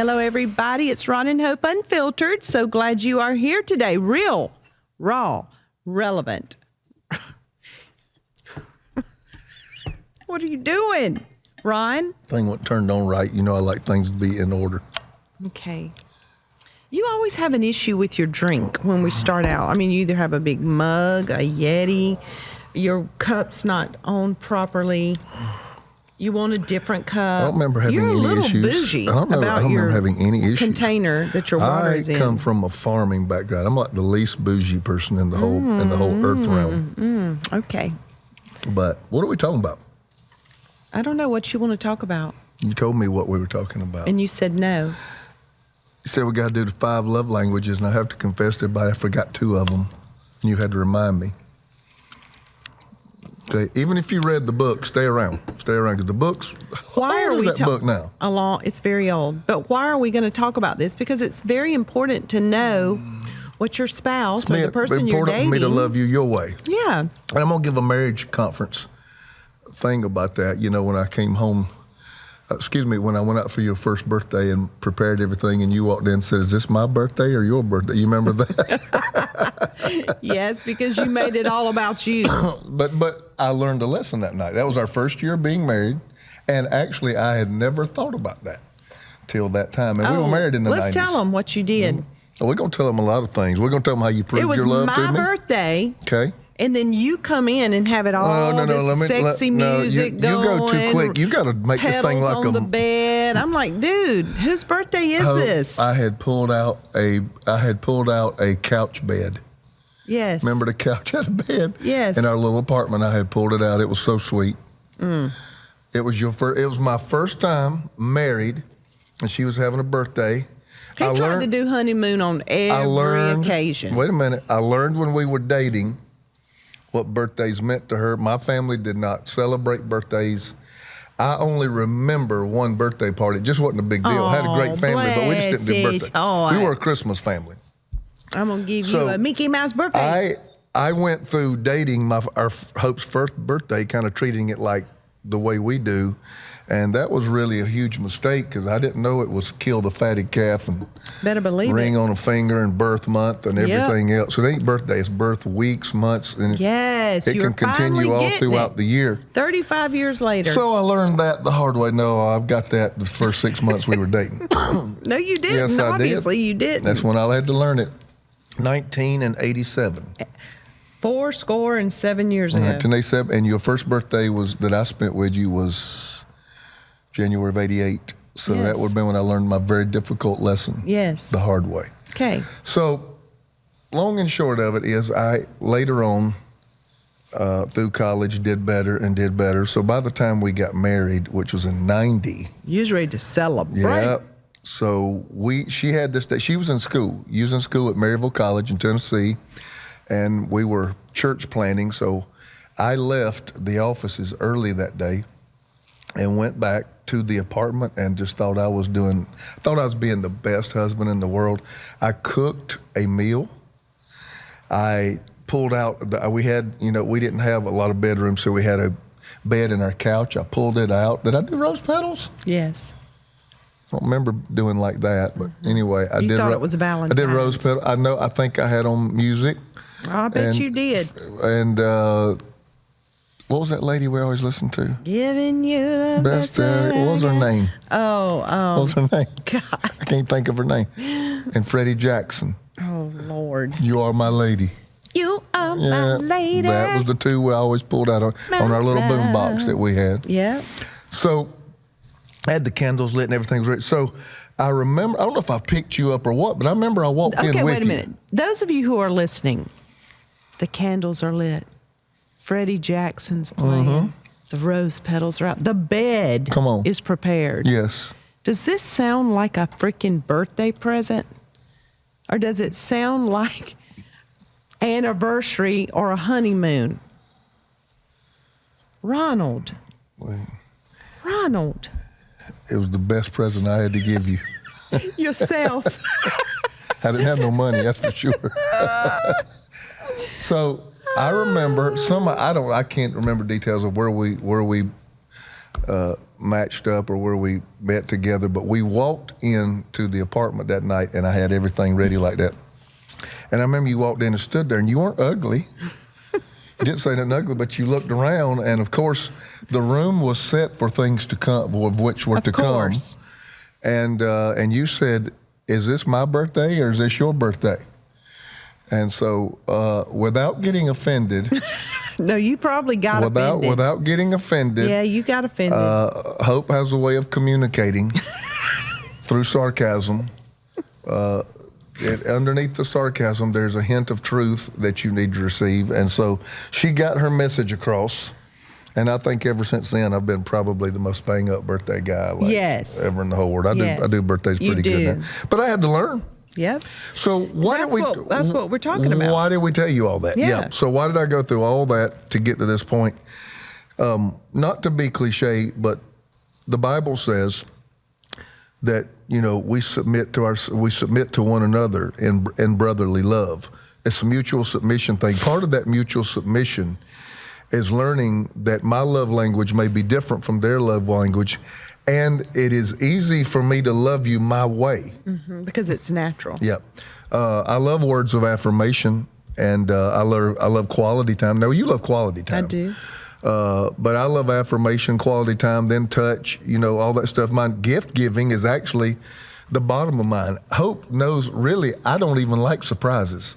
Hello, everybody. It's Ron and Hope Unfiltered. So glad you are here today. Real, raw, relevant. What are you doing, Ron? Thing wasn't turned on right. You know I like things to be in order. Okay. You always have an issue with your drink when we start out. I mean, you either have a big mug, a Yeti, your cup's not on properly. You want a different cup. I don't remember having You're any a little issues. bougie I don't remember having any issues. Container that your water is in. I come from a farming background. I'm like the least bougie person in the whole earth realm. Okay. But what are we talking about? I don't know what you want to talk about. You told me what we were talking about. And you said no. You said we got to do the 5 love languages, and I have to confess to everybody I forgot 2 of them, and you had to remind me. Okay, even if you read the book, stay around, because the book's. Why are we that book now? It's very old. But why are we going to talk about this? Because it's very important to know what your spouse or the person you're dating. It's important for me to love you your way. Yeah. And I'm gonna give a marriage conference thing about that. You know, when I came home. When I went out for your first birthday and prepared everything, and you walked in and said, "Is this my birthday or your birthday?" You remember that? Yes, because you made it all about you. But I learned a lesson that night. That was our first year being married, and actually I had never thought about that till that time. And we were married in the 90s. Let's tell them what you did. We're going to tell them a lot of things. We're going to tell them how you proved your love to me. It was my birthday. Okay. And then you come in and have it all sexy music going. You go too quick. You got to make this thing like on the bed. I'm like, dude, whose birthday is this? I had pulled out a couch bed. Yes. Remember the couch out of bed? Yes. In our little apartment, I had pulled it out. It was so sweet. It was my first time married, and she was having a birthday. He tried to do honeymoon on every occasion. Wait a minute. I learned when we were dating what birthdays meant to her. My family did not celebrate birthdays. I only remember one birthday party. It just wasn't a big deal. Had a great family, but we just didn't do birthdays. We were a Christmas family. I'm going to give you a Mickey Mouse birthday. I went through dating our Hope's first birthday, kind of treating it like the way we do. And that was really a huge mistake because I didn't know it was kill the fatted calf and better believe ring on a finger and birth month and everything else. So it ain't birthday, it's birth weeks, months, and it can continue all throughout the year. 35 years later. So I learned that the hard way. No, I've got that the first 6 months we were dating. No, you didn't. Yes, I Obviously, did. You didn't. That's when I had to learn it. 1987. 87 years ago. 1987, and your first birthday that I spent with you was January of 88. So that would have been when I learned my very difficult lesson. Yes. The hard way. Okay. So long and short of it is I later on through college did better. So by the time we got married, which was in 90. You was ready to celebrate. Yeah. So she had this day. She was in school. You was in school at Maryville College in Tennessee. And we were church planting. So I left the offices early that day and went back to the apartment and just thought I was being the best husband in the world. I cooked a meal. I pulled out, we didn't have a lot of bedrooms, so we had a bed in our couch. I pulled it out. Did I do rose petals? Yes. I don't remember doing like that, but anyway, I did. You thought it was a Valentine's. I did rose petals. I think I had on music. I bet you did. And what was that lady we always listened to? Giving you the best. What was her name? What was her name? God. I can't think of her name. And Freddie Jackson. Oh, Lord. You Are My Lady. You are my lady. That was the 2 we always pulled out on our little boom box that we had. Yeah. So I had the candles lit and everything was ready. So I remember, I don't know if I picked you up or what, but I remember I walked in with you. Okay, wait a minute. Those of you who are listening, the candles are lit. Freddie Jackson's playing. The rose petals are out. The bed is prepared. Yes. Does this sound like a freaking birthday present? Or does it sound like anniversary or a honeymoon? Ronald. Ronald. It was the best present I had to give you. Yourself. I didn't have no money, that's for sure. So I remember I can't remember details of where we matched up or where we met together, but we walked into the apartment that night and I had everything ready like that. And I remember you walked in and stood there and you weren't ugly. You didn't say nothing ugly, but you looked around and of course the room was set for things to come, of which were to come. And you said, is this my birthday or is this your birthday? And so without getting offended. No, you probably got offended. Without getting offended. Yeah, you got offended. Hope has a way of communicating through sarcasm. Underneath the sarcasm, there's a hint of truth that you need to receive. And so she got her message across. And I think ever since then, I've been probably the most bang-up birthday guy ever in the whole world. I do birthdays pretty good now. But I had to learn. Yep. So that's what we're talking about. Why did we tell you all that? Yeah. So why did I go through all that to get to this point? Not to be cliche, but the Bible says that we submit to one another in brotherly love. It's a mutual submission thing. Part of that mutual submission is learning that my love language may be different from their love language. And it is easy for me to love you my way. Mm-hmm, because it's natural. Yep. I love words of affirmation, and I love quality time. Now, you love quality time. I do. But I love affirmation, quality time, then touch, all that stuff. My gift giving is actually the bottom of mine. Hope knows, really, I don't even like surprises.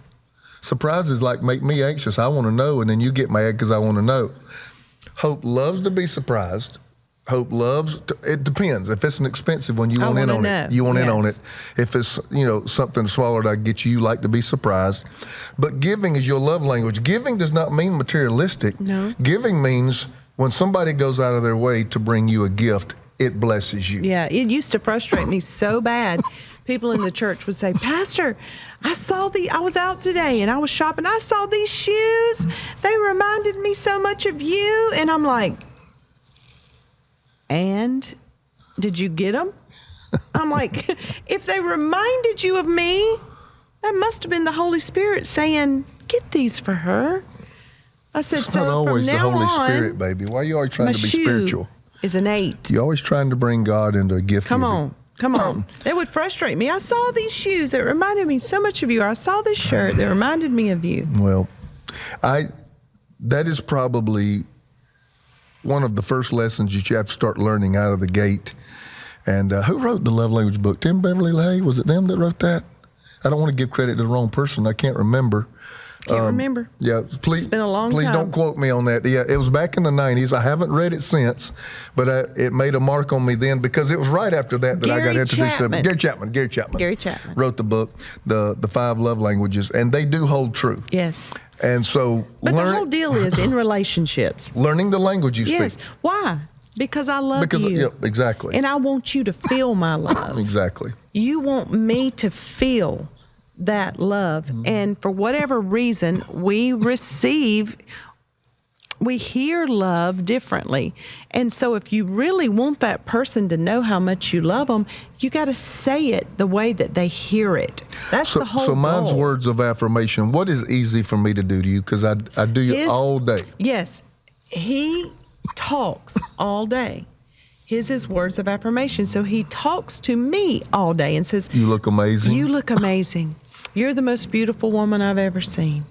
Surprises make me anxious. I want to know, and then you get mad because I want to know. Hope loves to be surprised. Hope loves, it depends. If it's an expensive one, you want in on it. You want in on it. If it's, something smaller that I get you like to be surprised. But giving is your love language. Giving does not mean materialistic. No. Giving means when somebody goes out of their way to bring you a gift, it blesses you. Yeah, it used to frustrate me so bad. People in the church would say, Pastor, I was out today and I was shopping. I saw these shoes. They reminded me so much of you. And I'm like, and did you get them? I'm like, if they reminded you of me, that must have been the Holy Spirit saying, get these for her. I said, it's not always the Holy Spirit, baby. Why are you always trying to be spiritual? Is an 8. You're always trying to bring God into a gift. Come on. That would frustrate me. I saw these shoes that reminded me so much of you. Or I saw this shirt that reminded me of you. Well, that is probably one of the first lessons that you have to start learning out of the gate. And who wrote the love language book? Tim Beverly Hay? Was it them that wrote that? I don't want to give credit to the wrong person. I can't remember. Can't remember. Yeah, please. It's been a long time. Please don't quote me on that. Yeah, it was back in the 90s. I haven't read it since, but it made a mark on me then because it was right after that I got introduced to Gary Chapman wrote the book, the 5 love languages, and they do hold true. Yes. And so, but the whole deal is in relationships. Learning the language you speak. Yes. Why? Because I love you. Yep, exactly. And I want you to feel my love. Exactly. You want me to feel that love. Mm-hmm. And for whatever reason, we hear love differently. And so if you really want that person to know how much you love them, you got to say it the way that they hear it. That's the whole So mine's goal. Words of affirmation. What is easy for me to do to you? Because I do it all day. Yes. He talks all day. His is words of affirmation. So he talks to me all day and says, you look amazing. You look amazing. You're the most beautiful woman I've ever seen.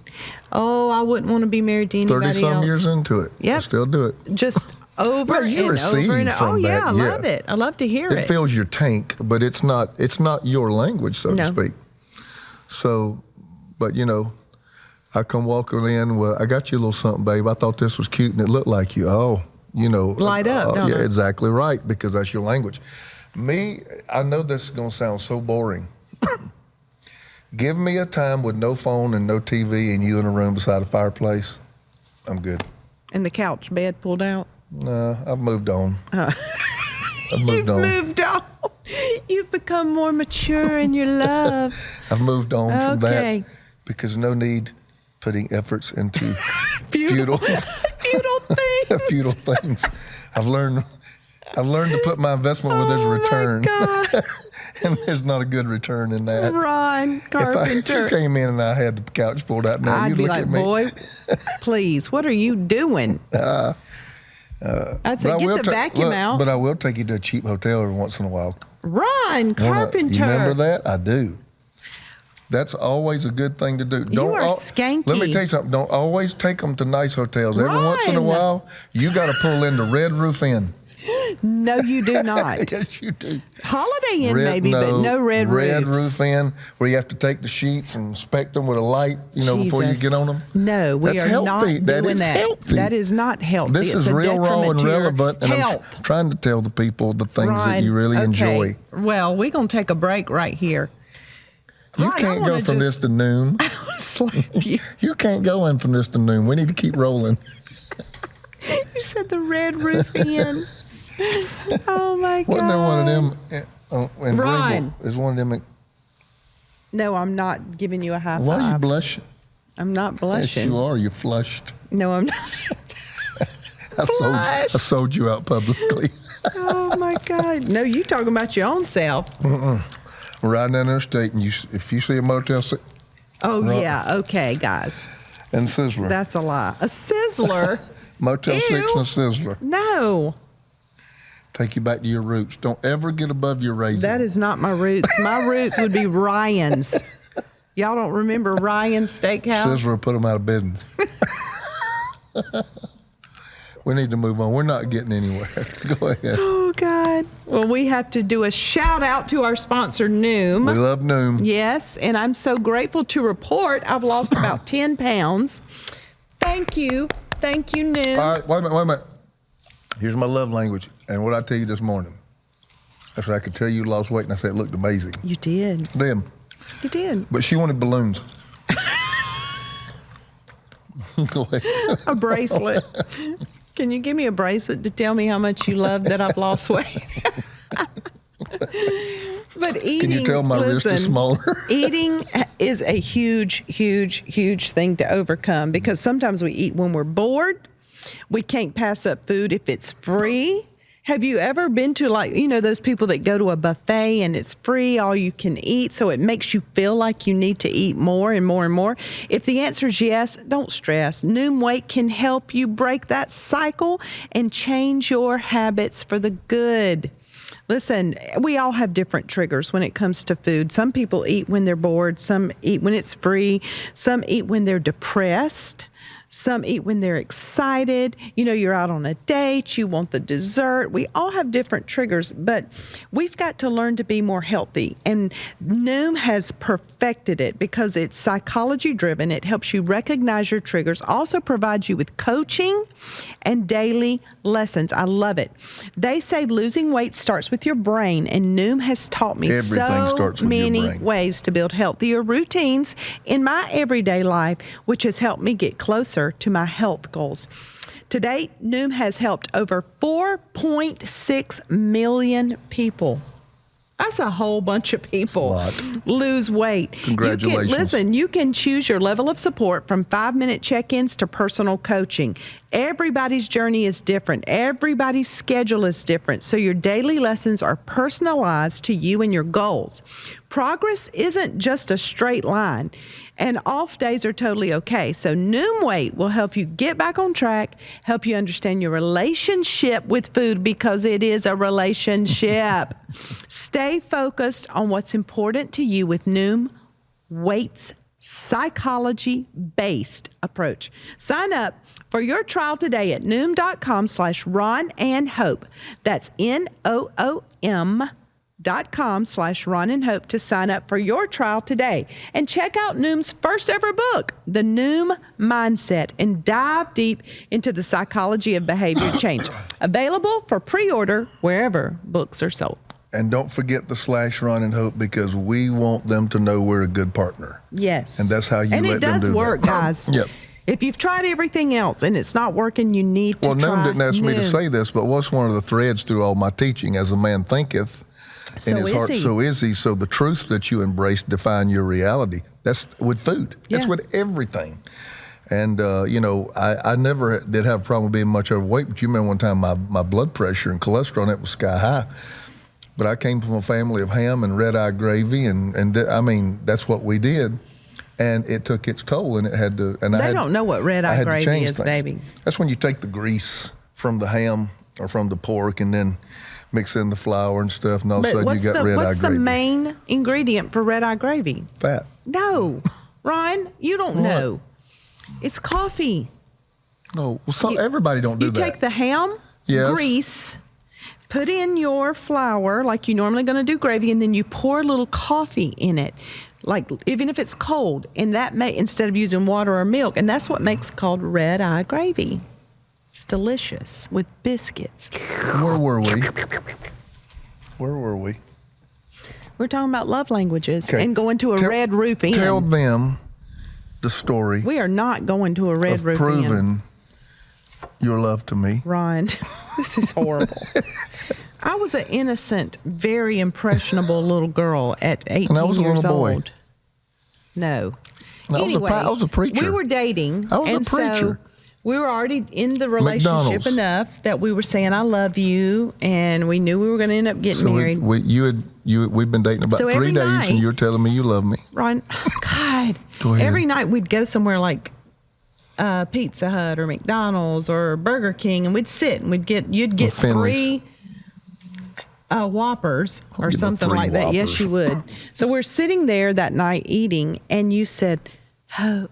Oh, I wouldn't want to be married to anybody else. 30-some years into it. Yep. I still do it. Just over well, you and receive over and from oh yeah, that. I love it. I love to hear it. It fills your tank, but it's not your language, so to speak. So, but I come walking in, well, I got you a little something, babe. I thought this was cute and it looked like you. Oh, light up, don't yeah, it? exactly right, because that's your language. Me, I know this is going to sound so boring. Give me a time with no phone and no TV and you in a room beside a fireplace. I'm good. And the couch bed pulled out? No, I've moved on. I've moved on. You've moved on. You've become more mature in your love. I've moved on from that because no need putting efforts into futile things. futile things. I've learned to put my investment where there's a return. And there's not a good return in that. Ron Carpenter. If you came in and I had the couch pulled out now, I'd you'd be look like, at me. boy, please, what are you doing? I'd say get the vacuum out. But I will take you to a cheap hotel every once in a while. Ron Carpenter. You remember that? I do. That's always a good thing to do. You are skanky. Let me tell you something. Don't always take them to nice hotels. Every once in a Ron. while, you got to pull in the Red Roof Inn. No, you do not. Yes, you do. Holiday Inn maybe, but no Red Roofs. Red Roof Inn, where you have to take the sheets and inspect them with a light, before you get on them. No, we That's are healthy. not doing That is that. healthy. That is not healthy. This is real, raw, and relevant, and I'm trying to tell the people the things that you really enjoy. Well, we're going to take a break right here. You can't go from this to noon. I want to slap you. You can't go in from this to noon. We need to keep rolling. You said the Red Roof Inn. Oh, my God. Wasn't there one of them in Ron. Greenville? Is one of them? No, I'm not giving you a high five. Why are you blushing? I'm not blushing. Yes, you are. You're flushed. No, I'm not. I sold you out publicly. Oh, my God. No, you talking about your own self. We're riding down the interstate, and if you see a Motel 6. Oh, yeah. Okay, guys. And Sizzler. That's a lie. A Sizzler? Motel 6 and a Ew. Sizzler. No. Take you back to your roots. Don't ever get above your raisin. That is not my roots. My roots would be Ryan's. Y'all don't remember Ryan's Steakhouse? Sizzler put them out of business. We need to move on. We're not getting anywhere. Go ahead. Oh, God. Well, we have to do a shout out to our sponsor, Noom. We love Noom. Yes, and I'm so grateful to report I've lost about 10 pounds. Thank you. Thank you, Noom. All right, wait a minute. Here's my love language. And what I tell you this morning. I said, I could tell you lost weight, and I said, it looked amazing. You did. Damn. You did. But she wanted balloons. Go ahead. A bracelet. Can you give me a bracelet to tell me how much you love that I've lost weight? But eating, Can you tell my wrist is smaller? Eating is a huge, huge, huge thing to overcome because sometimes we eat when we're bored. We can't pass up food if it's free. Have you ever been to those people that go to a buffet and it's free, all you can eat, so it makes you feel like you need to eat more and more and more? If the answer is yes, don't stress. Noom Weight can help you break that cycle and change your habits for the good. Listen, we all have different triggers when it comes to food. Some people eat when they're bored. Some eat when it's free. Some eat when they're depressed. Some eat when they're excited. You're out on a date, you want the dessert. We all have different triggers, but we've got to learn to be more healthy. And Noom has perfected it because it's psychology driven. It helps you recognize your triggers, also provides you with coaching and daily lessons. I love it. They say losing weight starts with your brain, and Noom has taught me so many ways to build healthier routines in my everyday life, which has helped me get closer to my health goals. To date, Noom has helped over 4.6 million people. That's a whole bunch of people lose weight. Congratulations. You can choose your level of support from 5-minute check-ins to personal coaching. Everybody's journey is different. Everybody's schedule is different. So your daily lessons are personalized to you and your goals. Progress isn't just a straight line, and off days are totally okay. So Noom Weight will help you get back on track, help you understand your relationship with food because it is a relationship. Stay focused on what's important to you with Noom Weight's psychology-based approach. Sign up for your trial today at Noom.com/Ron and Hope. That's NOOM.com/Ron and Hope to sign up for your trial today. And check out Noom's first ever book, The Noom Mindset, and dive deep into the psychology of behavior change. Available for pre-order wherever books are sold. And don't forget the /Ron and Hope because we want them to know we're a good partner. Yes. And that's how you let them do that. And it does work, guys. Yep. If you've tried everything else and it's not working, you need to try Noom didn't ask me to Noom. say this, but what's one of the threads through all my teaching? As a man thinketh in his heart, so is he. So the truth that you embrace define your reality. That's with food. That's with everything. And, I never did have a problem being much overweight, but you remember one time my blood pressure and cholesterol, it was sky high. But I came from a family of ham and red-eye gravy, and that's what we did. And it took its toll, and it had to. And They don't know what red-eye gravy is, baby. That's when you take the grease from the ham or from the pork, and then mix in the flour and stuff, and all of a sudden you got red eye gravy. What's the main ingredient for red eye gravy? Fat. No, Ron, you don't know. It's coffee. No, well, everybody don't do that. You take the ham, grease, put in your flour like you normally going to do gravy, and then you pour a little coffee in it, like even if it's cold, and that instead of using water or milk, and that's what makes it called red eye gravy. It's delicious with biscuits. Where were we? Where were we? We're talking about love languages and going to a Red Roof Inn. Tell them the story. We are not going to a Red Roof Inn. Proving your love to me. Ron, this is horrible. I was an innocent, very impressionable little girl at 18 and I was years a little old. Boy. No. Anyway, I was a preacher. We were dating. I was a preacher. So we were already in the relationship enough that we were saying, I love you, and we knew we were going to end up getting married. We've been dating about 3 days, and you're telling me you love me. Ron, God. Go ahead. Every night we'd go somewhere like Pizza Hut or McDonald's or Burger King, and we'd sit and you'd get 3 Whoppers or something like that. Yes, you would. So we're sitting there that night eating, and you said, Hope.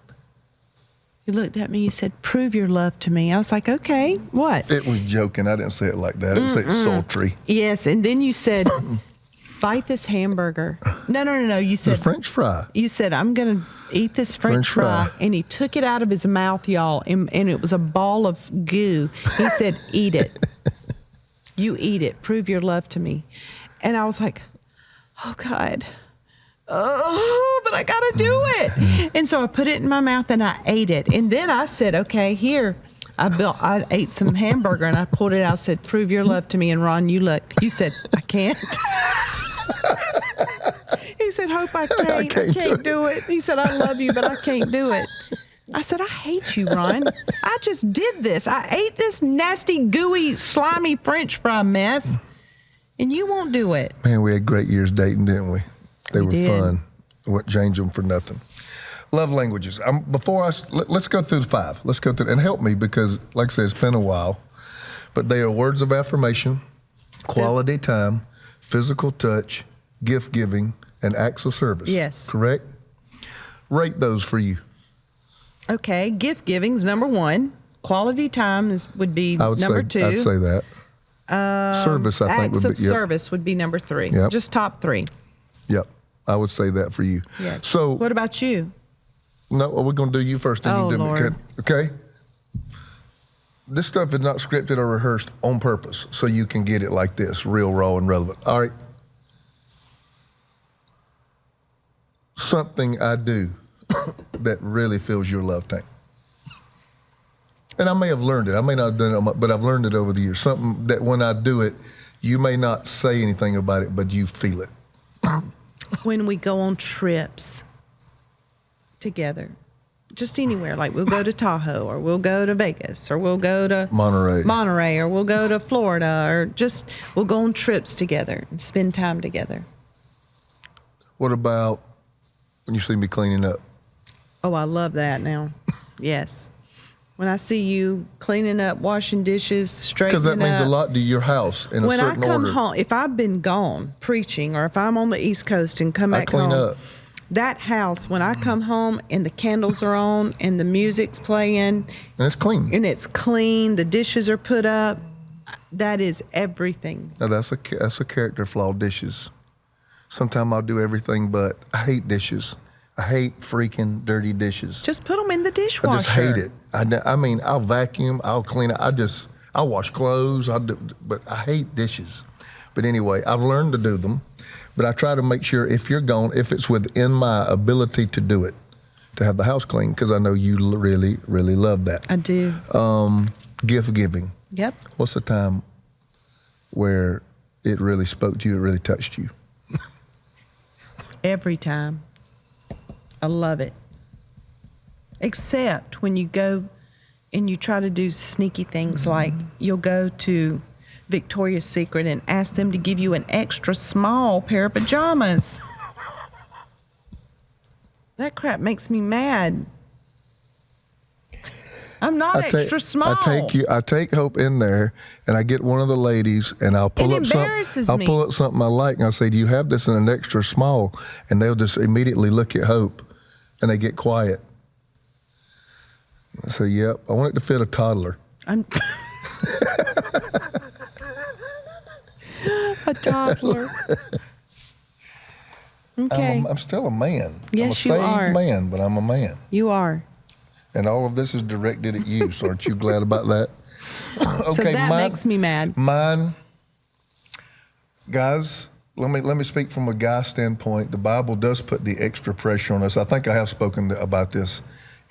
You looked at me, you said, prove your love to me. I was like, okay, what? It was joking. I didn't say it like that. I didn't say it's sultry. Yes, and then you said, bite this hamburger. No. You said, the French fry. You said, I'm going to eat this French fry. And he took it out of his mouth, y'all, and it was a ball of goo. He said, eat it. You eat it. Prove your love to me. And I was like, oh, God. Oh, but I got to do it. And so I put it in my mouth and I ate it. And then I said, okay, here. I ate some hamburger and I pulled it out. I said, prove your love to me. And Ron, you said, I can't. He said, Hope, I can't do it. He said, I love you, but I can't do it. I said, I hate you, Ron. I just did this. I ate this nasty, gooey, slimy French fry mess, and you won't do it. Man, we had great years dating, didn't we? They were fun. Wouldn't change them for nothing. Love languages. Let's go through the 5. Let's go through and help me because, like I said, it's been a while. But they are words of affirmation, quality time, physical touch, gift giving, and acts of service. Yes. Correct? Rate those for you. Okay, gift giving's number 1. Quality time would be number 2. I'd say that. Service, I think, would be. Acts of service would be number 3. Yep. Just top 3. Yep, I would say that for you. Yes. So, what about you? No, we're going to do you first. Oh, you do Lord. Okay? This stuff is not scripted or rehearsed on purpose, so you can get it like this, real, raw, and relevant. All right? Something I do that really fills your love tank. And I may have learned it. I may not have done it, but I've learned it over the years. Something that when I do it, you may not say anything about it, but you feel it. When we go on trips together, just anywhere, like we'll go to Tahoe or we'll go to Vegas or we'll go to Monterey or we'll go to Florida or just we'll go on trips together and spend time together. What about when you see me cleaning up? Oh, I love that now. Yes. When I see you cleaning up, washing dishes, straightening up. Because that means a lot to your house in a certain order. When I come home, if I've been gone preaching or if I'm on the East Coast and come back home. I clean up. That house, when I come home and the candles are on and the music's playing. And it's clean. And it's clean, the dishes are put up, that is everything. Now that's a character flaw, dishes. Sometimes I'll do everything, but I hate dishes. I hate freaking dirty dishes. Just put them in the dishwasher. I just hate it. I mean, I'll vacuum, I'll clean it. I'll wash clothes, but I hate dishes. But anyway, I've learned to do them, but I try to make sure if you're gone, if it's within my ability to do it, to have the house clean, because I know you really, really love that. I do. Gift giving. Yep. What's the time where it really spoke to you, it really touched you? Every time. I love it. Except when you go and you try to do sneaky things like you'll go to Victoria's Secret and ask them to give you an extra small pair of pajamas. That crap makes me mad. I'm not extra small. I take Hope in there, and I get one of the ladies, and I'll pull up something. I'll pull up something I like, and I'll say, "Do you have this in an extra small?" And they'll just immediately look at Hope, and they get quiet. I say, "Yep, I want it to fit a toddler." A toddler. Okay. I'm still a man. Yes, I'm a you are. saved man, but I'm a man. You are. And all of this is directed at you, so aren't you glad about that? Okay, so that makes me mad. Mine, guys, let me speak from a guy standpoint. The Bible does put the extra pressure on us. I think I have spoken about this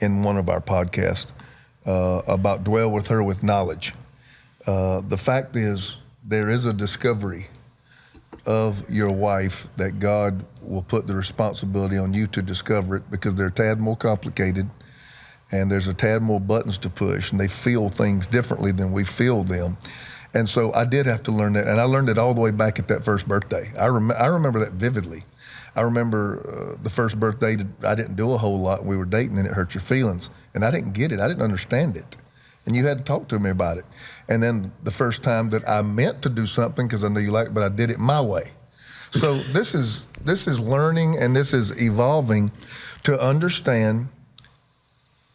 in one of our podcasts, about dwell with her with knowledge. The fact is, there is a discovery of your wife that God will put the responsibility on you to discover it, because they're a tad more complicated and there's a tad more buttons to push, and they feel things differently than we feel them. And so I did have to learn that, and I learned it all the way back at that first birthday. I remember that vividly. I remember the first birthday, I didn't do a whole lot. We were dating, and it hurt your feelings. And I didn't get it. I didn't understand it. And you had to talk to me about it. And then the first time that I meant to do something, because I knew you liked it, but I did it my way. So this is learning, and this is evolving to understand.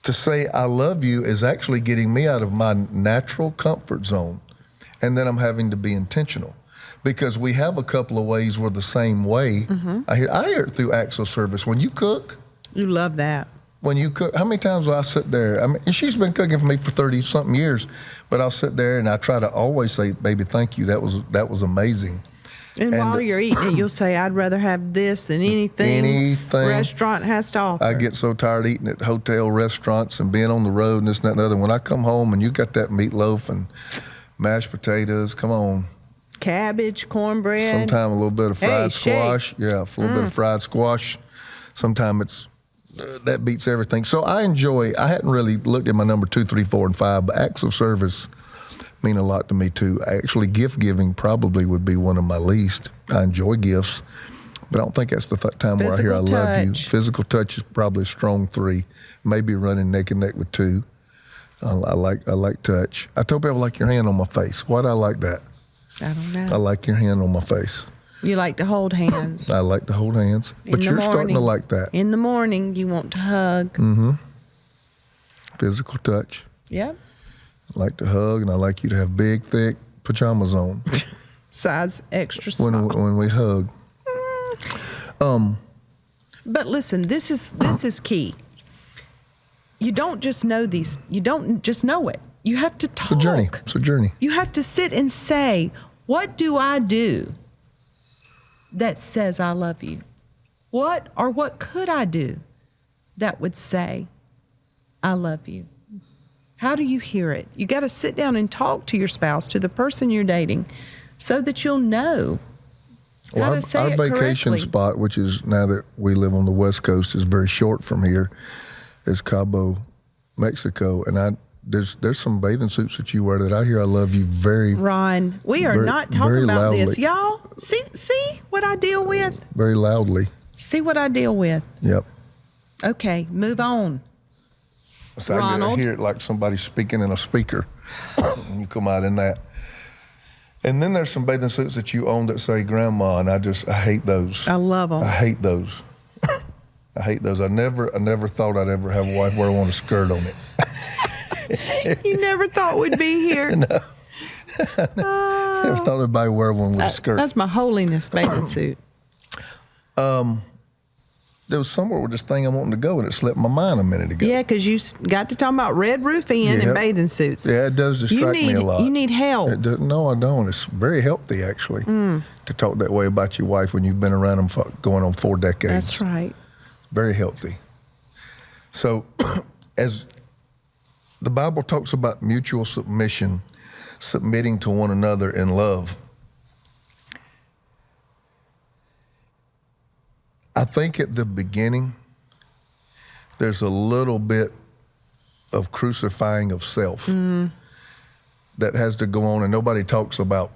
To say I love you is actually getting me out of my natural comfort zone. And then I'm having to be intentional, because we have a couple of ways we're the same way. Mm-hmm. I hear it through acts of service. When you cook. You love that. When you cook, how many times will I sit there? I mean, and she's been cooking for me for 30-something years, but I'll sit there and I try to always say, "Baby, thank you. That was amazing." And while you're eating it, you'll say, "I'd rather have this than anything restaurant has to offer." I get so tired eating at hotel restaurants and being on the road and this and that and the other. When I come home and you got that meatloaf and mashed potatoes, come on. Cabbage, cornbread. Sometimes a little bit of fried squash. Shake. Yeah, a little bit of fried squash. Sometimes it's, that beats everything. So I hadn't really looked at my number 2, 3, 4, and 5, but acts of service mean a lot to me too. Actually, gift giving probably would be one of my least. I enjoy gifts, but I don't think that's the time where I hear I love you. Physical touch is probably a strong 3, maybe running neck and neck with 2. I like touch. I told people I like your hand on my face. Why do I like that? I don't know. I like your hand on my face. You like to hold hands. I like to hold hands, but you're starting to like that. In the morning, you want to hug. Mm-hmm. Physical touch. Yep. I like to hug, and I like you to have big, thick pajamas on. Size extra small. When we hug. But listen, this is key. You don't just know these. You don't just know it. You have to talk. It's a journey. You have to sit and say, "What do I do that says I love you? What could I do that would say I love you?" How do you hear it? You got to sit down and talk to your spouse, to the person you're dating, so that you'll know how to say it correctly. Our vacation spot, which is, now that we live on the West Coast, is very short from here, is Cabo, Mexico. And there's some bathing suits that you wear that I hear I love you very Ron, we are not talking about loudly. This. Y'all, see what I deal with? Very loudly. See what I deal with? Yep. Okay, move on. So I hear it like somebody speaking in a speaker. And you come out in that. And then there's some bathing suits that you own that say grandma, and I hate those. I love them. I hate those. I hate those. I never thought I'd ever have a wife wear one with a skirt on it. You never thought we'd be here? No. Never thought anybody wear one with a skirt. That's my holiness bathing suit. There was somewhere with this thing I wanted to go, and it slipped my mind a minute ago. Yeah, because you got to talk about Red Roof Inn and bathing suits. Yeah, it does distract me a lot. You need help. No, I don't. It's very healthy, actually, to talk that way about your wife when you've been around them for going on 4 decades. That's right. Very healthy. So, as the Bible talks about mutual submission, submitting to one another in love, I think at the beginning, there's a little bit of crucifying of self that has to go on, and nobody talks about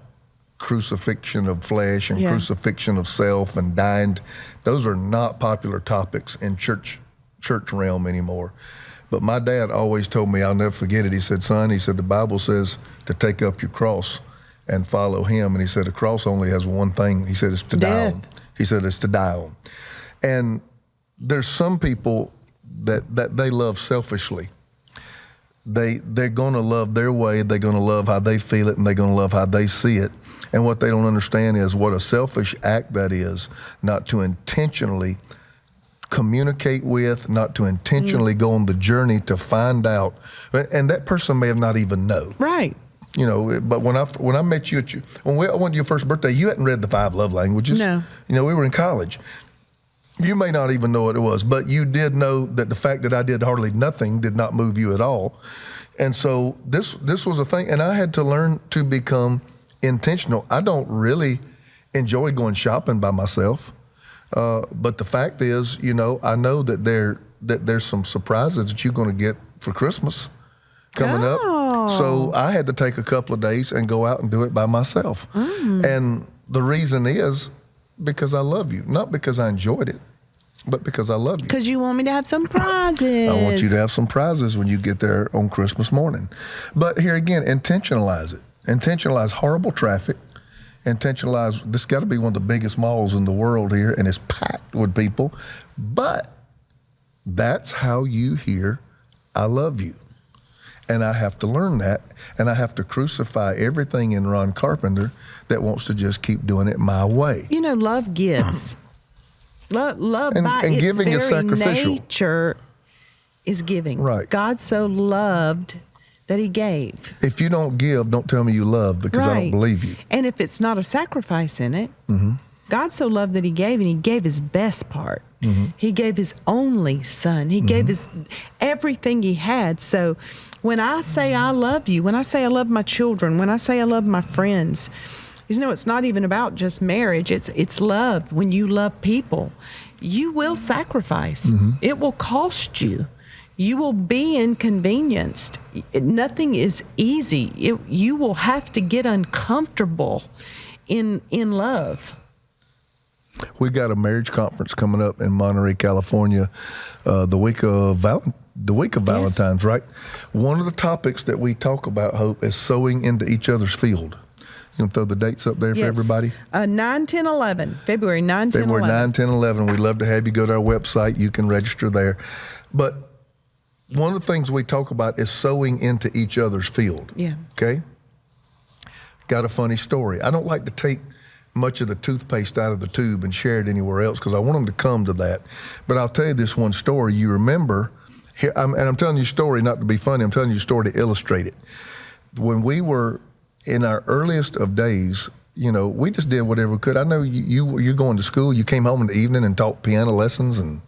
crucifixion of flesh and crucifixion of self and dying. Those are not popular topics in church realm anymore. But my dad always told me, I'll never forget it. He said, son, he said, the Bible says to take up your cross and follow him. And he said, a cross only has one thing. He said, it's to die on. He said, it's to die on. And there's some people that they love selfishly. They're going to love their way. They're going to love how they feel it, and they're going to love how they see it. And what they don't understand is what a selfish act that is, not to intentionally communicate with, not to intentionally go on the journey to find out. And that person may have not even known. Right. You know, but when I met you when I went to your first birthday, you hadn't read the 5 love languages. No. You know, we were in college. You may not even know what it was, but you did know that the fact that I did hardly nothing did not move you at all. And so this was a thing, and I had to learn to become intentional. I don't really enjoy going shopping by myself. But the fact is, you know, I know that there's some surprises that you're going to get for Christmas coming up. So I had to take a couple of days and go out and do it by myself. And the reason is because I love you, not because I enjoyed it, but because I love you. Because you want me to have some prizes. I want you to have some prizes when you get there on Christmas morning. But here again, intentionalize it. Intentionalize horrible traffic. Intentionalize, this got to be one of the biggest malls in the world here, and it's packed with people. But that's how you hear, I love you. And I have to learn that, and I have to crucify everything in Ron Carpenter that wants to just keep doing it my way. You know, love gives. Love And by its giving is very sacrificial. nature is giving. Right. God so loved that he gave. If you don't give, don't tell me you love, because I don't believe you. And if it's not a sacrifice in it, God so loved that he gave, and he gave his best part. He gave his only son. He gave his everything he had. So when I say I love you, when I say I love my children, when I say I love my friends, you know, it's not even about just marriage. It's love. When you love people, you will sacrifice. It will cost you. You will be inconvenienced. Nothing is easy. You will have to get uncomfortable in love. We got a marriage conference coming up in Monterey, California, the week of Valentine's, right? One of the topics that we talk about, Hope, is sowing into each other's field. You can throw the dates up there for everybody. 9, 10, 11. February 9, 10, 11. February 9, 10, 11. We'd love to have you go to our website. You can register there. But one of the things we talk about is sowing into each other's field. Yeah. Okay? Got a funny story. I don't like to take much of the toothpaste out of the tube and share it anywhere else because I want them to come to that. But I'll tell you this one story. You remember, here, and I'm telling you a story not to be funny. I'm telling you a story to illustrate it. When we were in our earliest of days, you know, we just did whatever we could. I know you're going to school. You came home in the evening and taught piano lessons and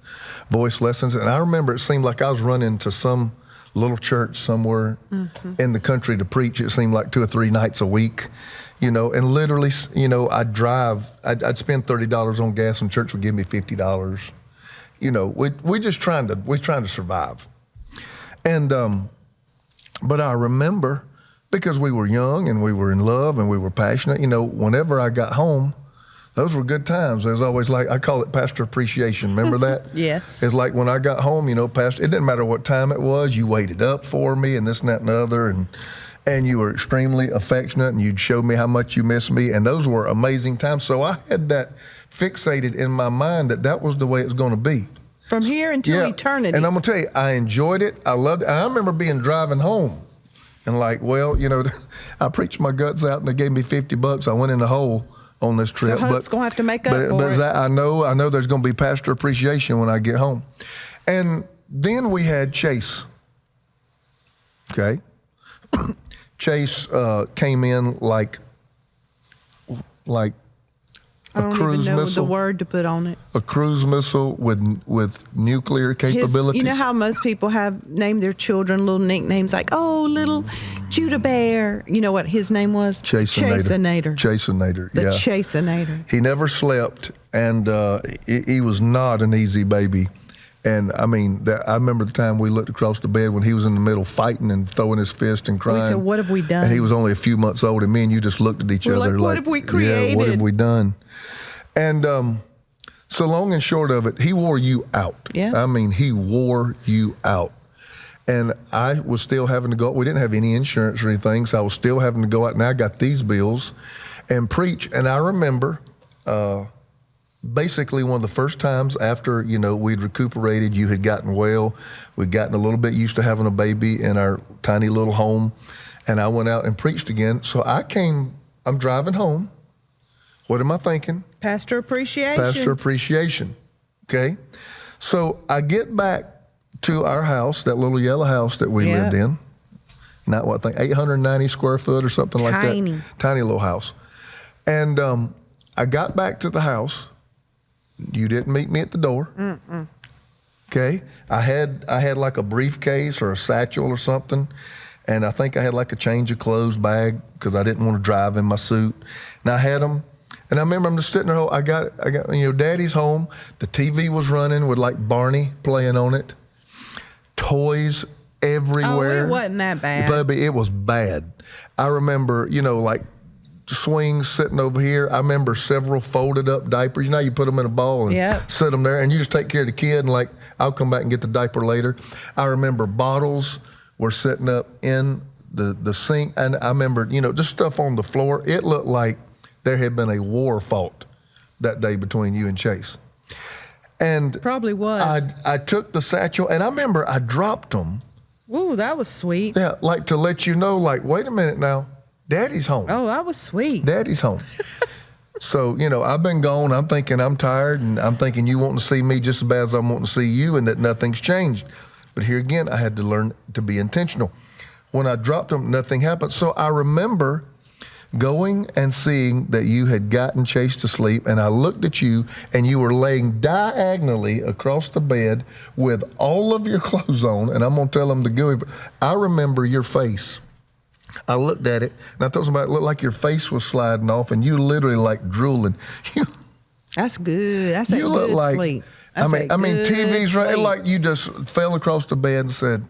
voice lessons. And I remember it seemed like I was running to some little church somewhere in the country to preach. It seemed like 2 or 3 nights a week, you know, and literally, you know, I'd spend $30 on gas and church would give me $50. You know, we're trying to survive. And, but I remember, because we were young and we were in love and we were passionate, you know, whenever I got home, those were good times. There's always I call it pastor appreciation. Remember that? Yes. It's like when I got home, you know, pastor, it didn't matter what time it was, you waited up for me and this and that and the other, and you were extremely affectionate and you'd show me how much you missed me. And those were amazing times. So I had that fixated in my mind that was the way it was going to be. From here until eternity. And I'm going to tell you, I enjoyed it. I loved it. And I remember driving home and like, well, you know, I preached my guts out and they gave me $50. I went in the hole on this trip. So Hope's going to have to make up for it. But I know there's going to be pastor appreciation when I get home. And then we had Chase. Okay. Chase came in like I don't cruise even know missile. the word to put on it. A cruise missile with nuclear capabilities. You know how most people have named their children little nicknames like, oh, little Judah Bear. You know what his name was? Chasenator. Chasenator, The yeah. Chasenator. He never slept, and he was not an easy baby. And I mean, I remember the time we looked across the bed when he was in the middle fighting and throwing his fist and crying. We said, what have we done? And he was only a few months old, and me and you just looked at each We're other like, what have we created? Yeah, what have we done? And so long and short of it, he wore you out. Yeah. I mean, he wore you out. And I was still having to go. We didn't have any insurance or anything, so I was still having to go out. And I got these bills and preach. And I remember basically one of the first times after, we'd recuperated, you had gotten well. We'd gotten a little bit used to having a baby in our tiny little home. And I went out and preached again. So I'm driving home. What am I thinking? Pastor appreciation. Pastor appreciation. Okay. So I get back to our house, that little yellow house that we lived in. Not what I think, 890 square foot or something like that. Tiny little house. And I got back to the house. You didn't meet me at the door. Mm-mm. Okay. I had like a briefcase or a satchel or something. And I think I had like a change of clothes bag because I didn't want to drive in my suit. And I had them. And I remember I'm just sitting there. I got Daddy's home. The TV was running with like Barney playing on it. Toys everywhere. Oh, it wasn't that bad. Baby, it was bad. I remember, like swings sitting over here. I remember several folded up diapers. You put them in a ball and set them there, and you just take care of the kid, and I'll come back and get the diaper later. I remember bottles were sitting up in the sink, and I remember, just stuff on the floor. It looked like there had been a war fought that day between you and Chase. And probably was. I took the satchel, and I remember I dropped them. Ooh, that was sweet. Yeah, to let you know, wait a minute now, Daddy's home. Oh, that was sweet. Daddy's home. So, I've been gone. I'm thinking I'm tired, and I'm thinking you wanting to see me just as bad as I'm wanting to see you, and that nothing's changed. But here again, I had to learn to be intentional. When I dropped them, nothing happened. So I remember going and seeing that you had gotten Chase to sleep, and I looked at you, and you were laying diagonally across the bed with all of your clothes on, and I'm going to tell them to go. I remember your face. I looked at it, and I told somebody it looked like your face was sliding off, and you literally drooling. That's good. That's a you good look like, sleep. I mean, TV's right. Like you just fell across the bed and said,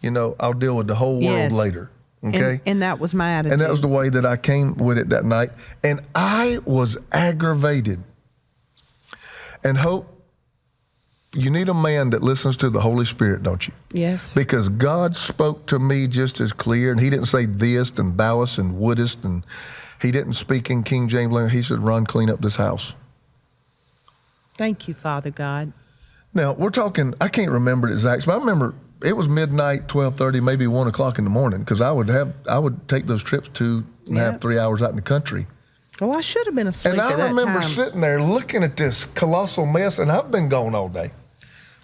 I'll deal with the whole world later. Okay. And that was my attitude. And that was the way that I came with it that night. And I was aggravated. And Hope, you need a man that listens to the Holy Spirit, don't you? Yes. Because God spoke to me just as clear, and he didn't say theist and thouest and wouldest, and he didn't speak in King James language. He said, run, clean up this house. Thank you, Father God. Now, we're talking, I can't remember the exact, but I remember it was midnight, 12:30, maybe 1 o'clock in the morning, because I would take those trips 2.5, 3 hours out in the country. Well, I should have been asleep at that time. And I remember sitting there looking at this colossal mess, and I've been gone all day.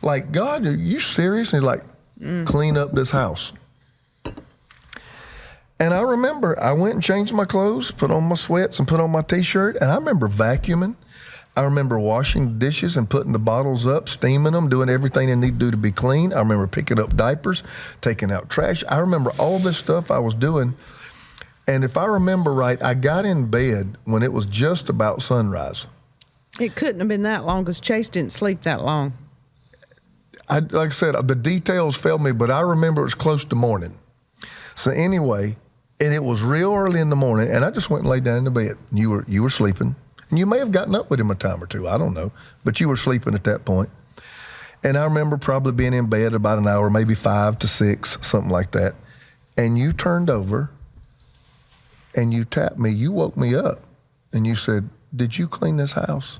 Like, God, are you serious? And he's like, clean up this house. And I remember I went and changed my clothes, put on my sweats and put on my T-shirt, and I remember vacuuming. I remember washing dishes and putting the bottles up, steaming them, doing everything they need to do to be clean. I remember picking up diapers, taking out trash. I remember all this stuff I was doing. And if I remember right, I got in bed when it was just about sunrise. It couldn't have been that long because Chase didn't sleep that long. Like I said, the details failed me, but I remember it was close to morning. So anyway, and it was real early in the morning, and I just went and laid down in the bed. You were sleeping. And you may have gotten up with him a time or two, I don't know, but you were sleeping at that point. And I remember probably being in bed about an hour, maybe 5 to 6, something like that. And you turned over and you tapped me. You woke me up and you said, did you clean this house?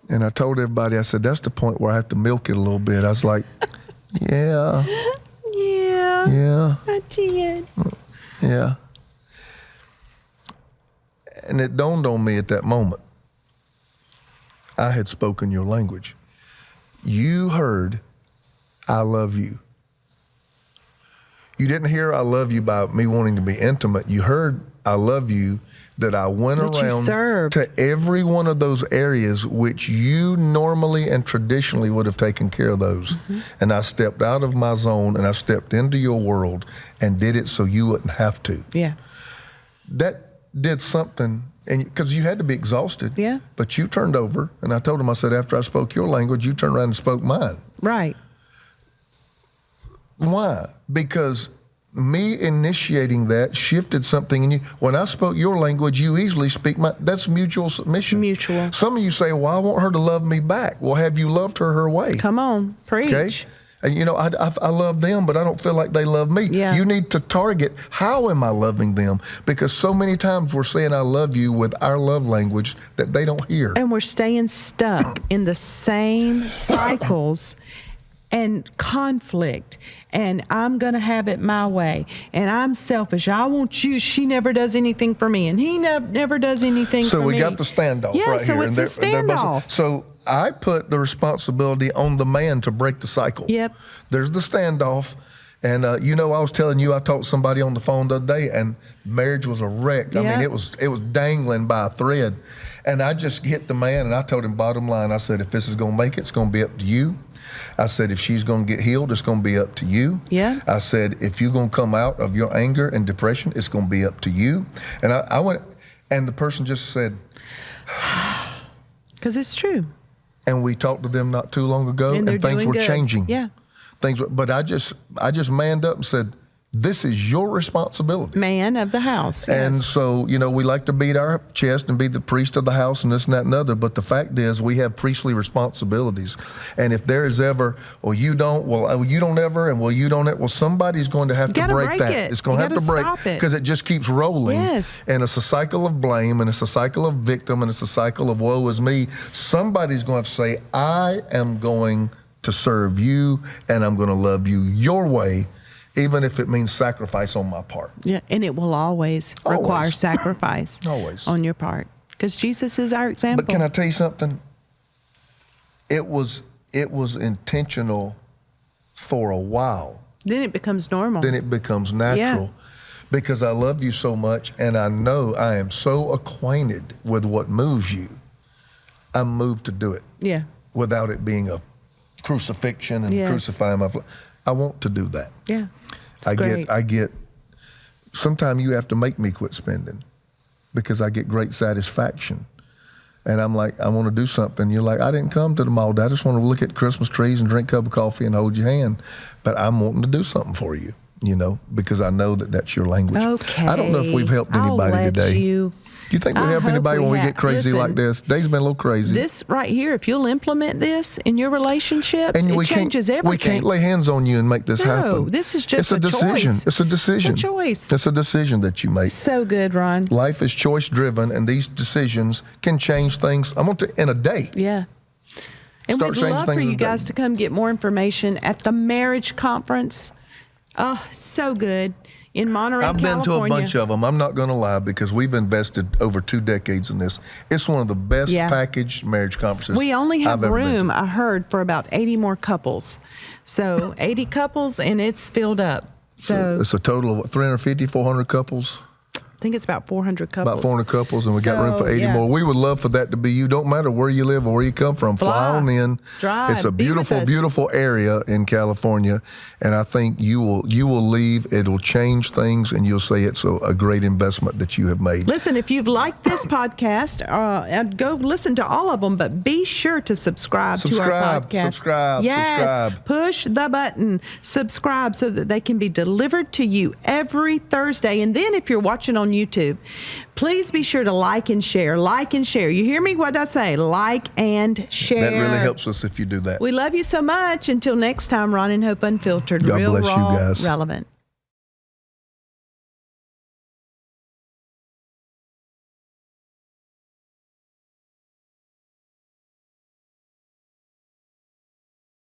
And I told everybody, I said, that's the point where I have to milk it a little bit. I was like, yeah. Yeah. I did. Yeah. And it dawned on me at that moment, I had spoken your language. You heard, I love you. You didn't hear I love you by me wanting to be intimate. You heard I love you, that I went around to every one of those areas which you normally and traditionally would have taken care of those. Mm-hmm. And I stepped out of my zone and I stepped into your world and did it so you wouldn't have to. Yeah. That did something, and because you had to be exhausted. Yeah. But you turned over, and I told him, I said, after I spoke your language, you turned around and spoke mine. Right. Why? Because me initiating that shifted something in you. When I spoke your language, you easily speak mine. That's mutual submission. Mutual. Some of you say, well, I want her to love me back. Well, have you loved her way? Come on, preach. Okay? And, you know, I love them, but I don't feel like they love me. Yeah. You need to target, how am I loving them? Because so many times we're saying I love you with our love language that they don't hear. And we're staying stuck in the same cycles and conflict. And I'm going to have it my way. And I'm selfish. I want you. She never does anything for me. And he never does anything for me. So we got the standoff right so here. it's a standoff. So I put the responsibility on the man to break the cycle. Yep. There's the standoff. And, you know, I was telling you, I talked to somebody on the phone the other day, and marriage was a wreck. I mean, it was dangling by a thread. And I just hit the man, and I told him bottom line, I said, if this is going to make it, it's going to be up to you. I said, if she's going to get healed, it's going to be up to you. Yeah. I said, if you're going to come out of your anger and depression, it's going to be up to you. And I went, and the person just said, because it's true. And we talked to them not too long ago, and things were changing. Yeah. But I just manned up and said, this is your responsibility. Man of the house. Yes. And so, you know, we like to beat our chest and be the priest of the house and this and that and other. But the fact is, we have priestly responsibilities. And if there is ever, well, you don't, well, you don't ever, and well, you don't, well, somebody's going to have to break that. It. It's going to have to break because it just keeps rolling. Yes. And it's a cycle of blame, and it's a cycle of victim, and it's a cycle of woe is me. Somebody's going to have to say, I am going to serve you, and I'm going to love you your way, even if it means sacrifice on my part. Yeah, and it will always require sacrifice Always. on your part, because Jesus is our example. But can I tell you something? It was intentional for a while. Then it becomes normal. Then it becomes natural. Because I love you so much, and I know I am so acquainted with what moves you, I'm moved to do it. Yeah. Without it being a crucifixion and crucifying my flesh. I want to do that. Yeah. I get, sometimes you have to make me quit spending because I get great satisfaction. And I'm like, I want to do something. You're like, I didn't come to the mall. I just want to look at Christmas trees and drink a cup of coffee and hold your hand. But I'm wanting to do something for you, you know, because I know that that's your language. Okay. I don't know if we've helped anybody today. Do you think we help anybody when we get crazy like this? Dave's been a little crazy. This right here, if you'll implement this in your relationships, it changes everything. We can't lay hands on you and make this happen. No, this is just a decision. choice. It's a decision. It's a choice. It's a decision that you make. So good, Ron. Life is choice driven, and these decisions can change things. in a day. Yeah. And Start we'd changing love for things you in a day. guys to come get more information at the marriage conference. Oh, so good. In Monterey, I've California. been to a bunch of them. I'm not going to lie, because we've invested over 2 decades in this. It's one of the best packaged marriage conferences We only have I've ever been room, to. I heard, for about 80 more couples. So 80 couples, and it's filled up. So It's a total of 350, 400 couples. I think it's about 400 couples. About 400 couples, and we got room for 80 more. We would love for that to be you. Don't matter where you live or where you come from. Fly on in. Drive. It's a Be with beautiful, us. beautiful area in California, and I think you will leave. It'll change things, and you'll say it's a great investment that you have made. Listen, if you've liked this podcast, go listen to all of them, but be sure to subscribe to our podcast. Subscribe. Push the button. Subscribe so that they can be delivered to you every Thursday. And then if you're watching on YouTube, please be sure to like and share. Like and share. You hear me? What did I say? Like and share. That really helps us if you do that. We love you so much. Until next time, Ron and Hope Unfiltered. God Real, bless you raw, guys. relevant.